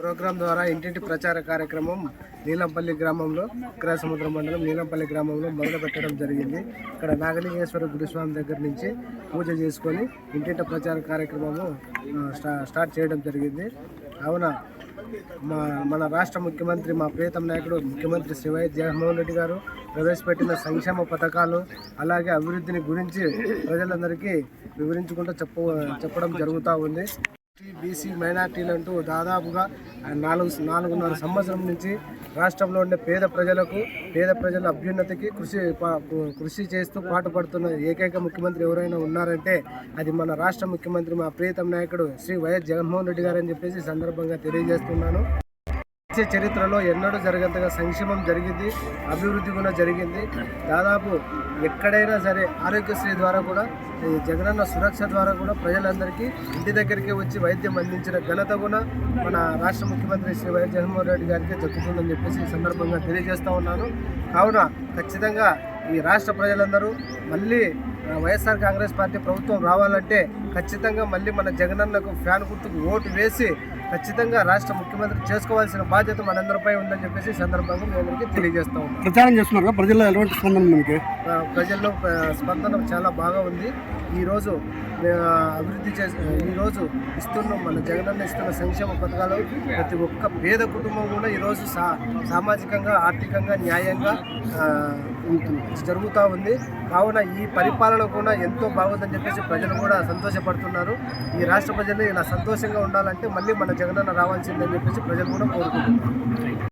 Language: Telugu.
ప్రోగ్రాం ద్వారా ఇంటింటి ప్రచార కార్యక్రమం నీలంపల్లి గ్రామంలో విక్రయసముద్రం మండలం నీలంపల్లి గ్రామంలో మొదలు పెట్టడం జరిగింది. ఇక్కడ నాగలింగేశ్వర గురుస్వామి దగ్గర నుంచి పూజ చేసుకొని ఇంటింటి ప్రచార కార్యక్రమము స్టార్ట్ చేయడం జరిగింది. కావున మన రాష్ట్ర ముఖ్యమంత్రి, మా ప్రియతమ నాయకుడు ముఖ్యమంత్రి శ్రీ వైఎస్ జగన్మోహన్ రెడ్డి గారు ప్రవేశపెట్టిన సంక్షేమ పథకాలు అలాగే అభివృద్ధిని గురించి ప్రజలందరికీ వివరించుకుంటూ చెప్పడం జరుగుతూ ఉంది. బీసీ మైనార్టీలు అంటూ దాదాపుగా 4.5 సంవత్సరం నుంచి రాష్ట్రంలో ఉండే పేద ప్రజల అభ్యున్నతికి కృషి చేస్తూ పాటుపడుతున్న ఏకైక ముఖ్యమంత్రి ఎవరైనా ఉన్నారంటే అది మన రాష్ట్ర ముఖ్యమంత్రి, మా ప్రియతమ నాయకుడు శ్రీ వైఎస్ జగన్మోహన్ రెడ్డి గారు అని చెప్పేసి సందర్భంగా తెలియజేస్తున్నాను. చరిత్రలో ఎన్నడూ జరగంతగా సంక్షేమం జరిగింది, అభివృద్ధి కూడా జరిగింది. దాదాపు ఎక్కడైనా సరే ఆరోగ్యశ్రీ ద్వారా కూడా, జగనన్న సురక్ష ద్వారా కూడా ప్రజలందరికీ ఇంటి దగ్గరికి వచ్చి వైద్యం అందించిన ఘనత కూడా మన రాష్ట్ర ముఖ్యమంత్రి శ్రీ వైఎస్ జగన్మోహన్ రెడ్డి గారికి దక్కుతుందని చెప్పేసి ఈ సందర్భంగా తెలియజేస్తూ ఉన్నాను. కావున ఖచ్చితంగా ఈ రాష్ట్ర ప్రజలందరూ మళ్ళీ వైఎస్ఆర్ కాంగ్రెస్ పార్టీ ప్రభుత్వం రావాలంటే ఖచ్చితంగా మళ్ళీ మన జగనన్నకు ఫ్యాన్ గుర్తుకు ఓటు వేసి ఖచ్చితంగా రాష్ట్ర ముఖ్యమంత్రి చేసుకోవాల్సిన బాధ్యత మనందరిపై ఉందని చెప్పేసి సందర్భంగా మేము తెలియజేస్తా ఉన్నాం. ప్రచారం చేస్తున్నారు, ప్రజల్లో ఎలాంటి స్పందన ఉంది? ప్రజల్లో స్పందన చాలా బాగా ఉంది. ఈరోజు ఈరోజు మన జగనన్న ఇస్తున్న సంక్షేమ పథకాలు ప్రతి ఒక్క పేద కుటుంబం కూడా ఈరోజు సామాజికంగా, ఆర్థికంగా, న్యాయంగా జరుగుతూ ఉంది. కావున ఈ పరిపాలన కూడా ఎంతో బాగుందని చెప్పేసి ప్రజలు కూడా సంతోషపడుతున్నారు. ఈ రాష్ట్ర ప్రజలు ఇలా సంతోషంగా ఉండాలంటే మళ్ళీ మన జగనన్న రావాల్సిందని చెప్పేసి ప్రజలు కూడా కోరుకుంటున్నారు.